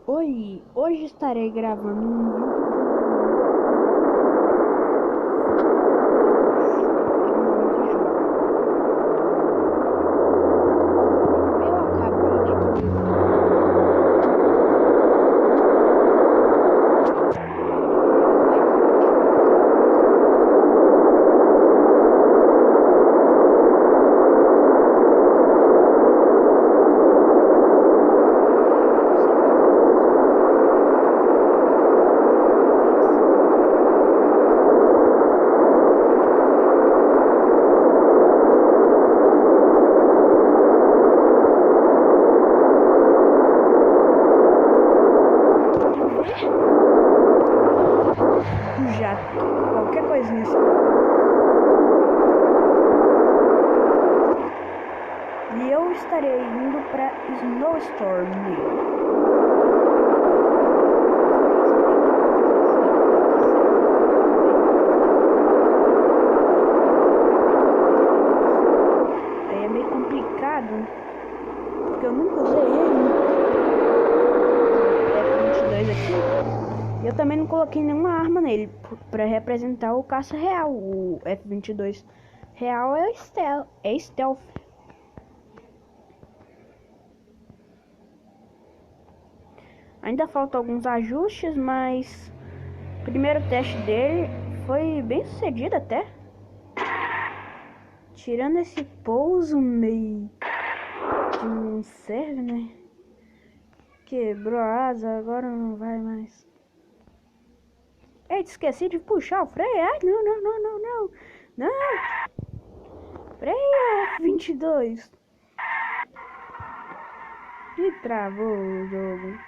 Oi, hoje estarei gravando um vídeo. Eu acabei de já qualquer coisinha assim. E eu estarei indo para Snowstorm. Aí é meio complicado, porque eu nunca usei ele. F22 aqui. Eu também não coloquei nenhuma arma nele para representar o caça real. O F22 real é stealth. Ainda faltam alguns ajustes, mas o primeiro teste dele foi bem sucedido até. Tirando esse pouso meio que não serve, né? Quebrou a asa, agora não vai mais. Eita, esqueci de puxar o freio. Ai, não. Não. Freia, 22. E travou o jogo.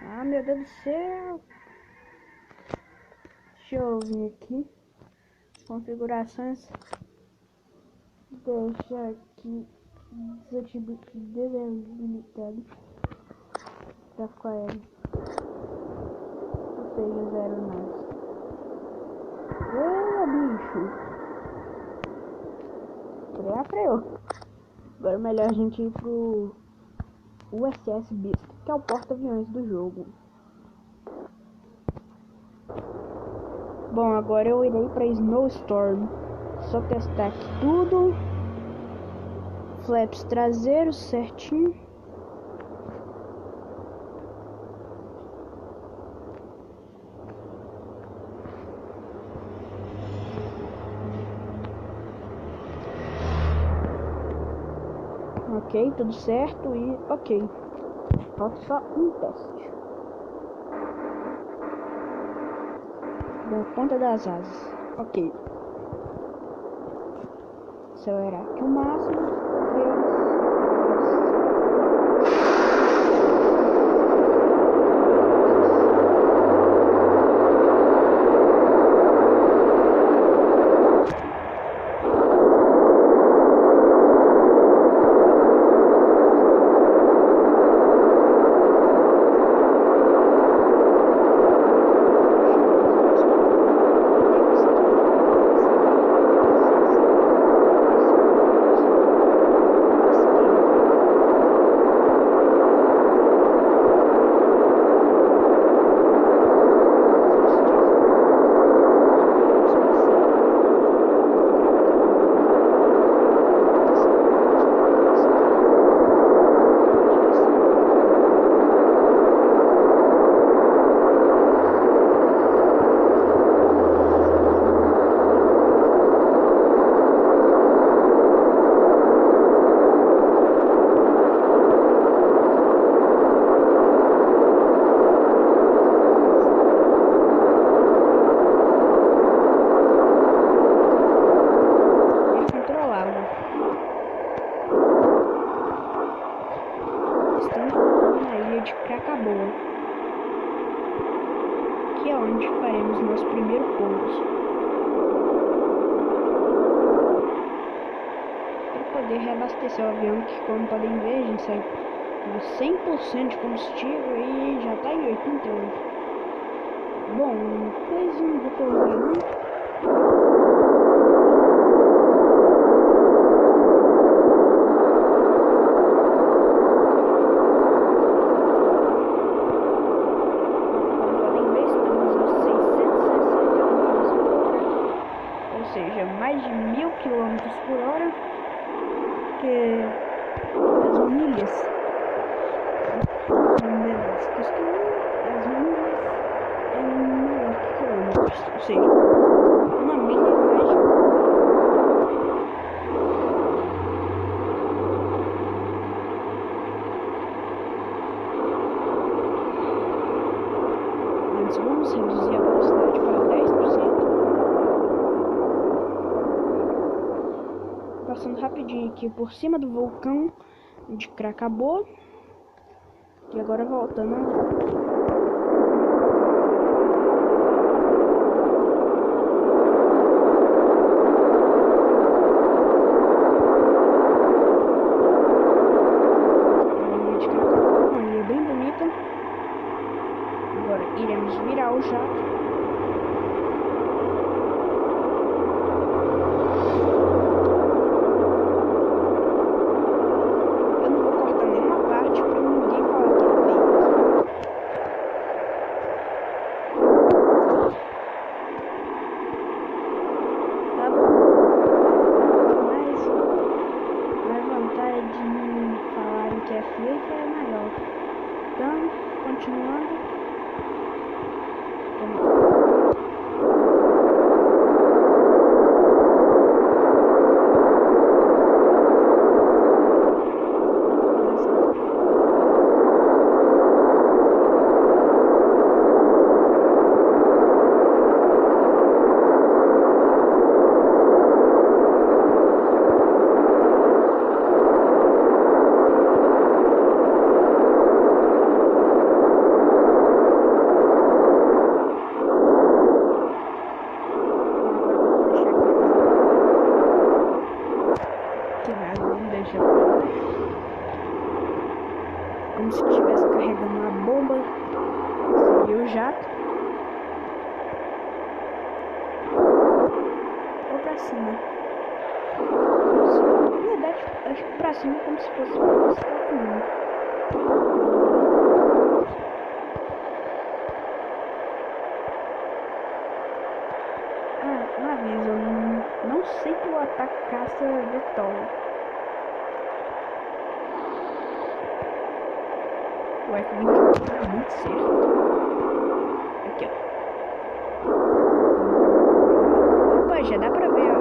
Ah, meu Deus do céu. Deixa eu vir aqui. Configurações. Deixa aqui desabilitado. Pra ficar ele. Ou seja, 0 mais. Bicho. Freou. Agora é melhor a gente ir pro USS Beast, que é o porta-aviões do jogo. Bom, agora eu irei para Snowstorm. Só testar aqui tudo. Flaps traseiros certinho. Ok, tudo certo e ok. Falta só um teste. Da ponta das asas. Ok. Acelerar aqui o máximo. 3. Estamos na ilha de Cracaboa, que é onde faremos nosso primeiro pouso. Para poder reabastecer o avião, que como podem ver, a gente saiu com 100% de combustível e já está em 88. Bom, depois não vou correr, né? seja, uma milha mais de... Antes vamos reduzir a velocidade para 10%. Passando rapidinho aqui por cima do vulcão de Krakatoa. E agora voltando. Iremos virar o jato. Eu não vou cortar nenhuma parte para ninguém falar que é feio. Tá bom. Mas a vantagem de falarem que é feio que é maior. Então, continuando. Como se estivesse carregando uma bomba. Seria o jato. Ou pra cima. Na verdade, acho que pra cima como se fosse um escapamento. Um aviso, eu não sei pilotar caça VTOL. O F-21 tá muito certo. Aqui, ó. Opa, já dá pra ver, ó.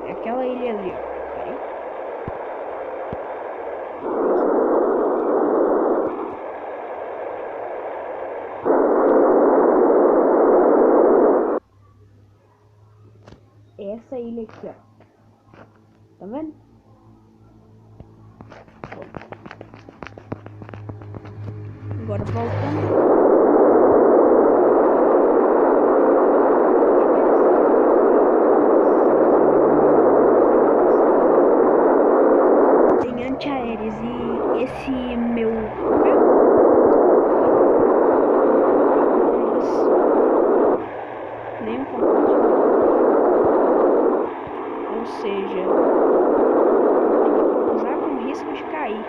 É aquela ilha ali, ó. Peraí. Essa ilha aqui, ó. Tá vendo? Agora voltando. Tem antiaéreos e esse meu bombas nem um pouco. Ou seja, tem que pousar com risco de cair.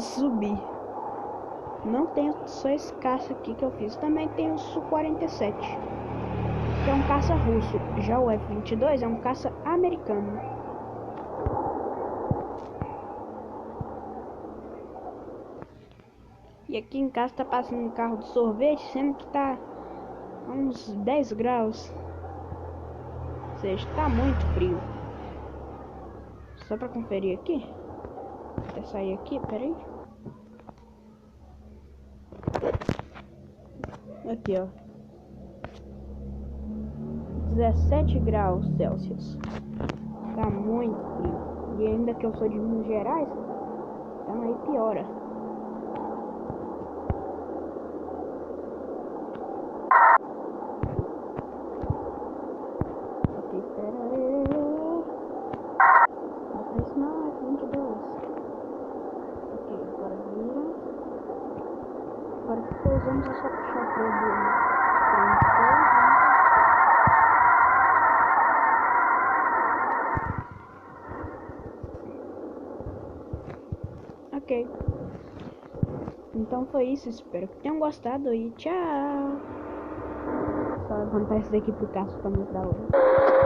subir. Não tenho só esse caça aqui que eu fiz. Também tenho o Su-47, que é um caça russo. Já o F-22 é um caça americano. E aqui em casa tá passando um carro de sorvete, sendo que tá a uns 10 graus. Ou seja, tá muito frio. Só pra conferir aqui. Até sair aqui, peraí. Aqui, ó. 17 graus Celsius. Tá muito frio. E ainda que eu sou de Minas Gerais, então aí piora. Ok, pera aí. Isso não é 22. Ok, agora vira. Agora que usamos é só puxar o freio. Ok. Então foi isso, espero que tenham gostado e tchau. Só levantar isso daqui pro Cássio pra mostrar hoje.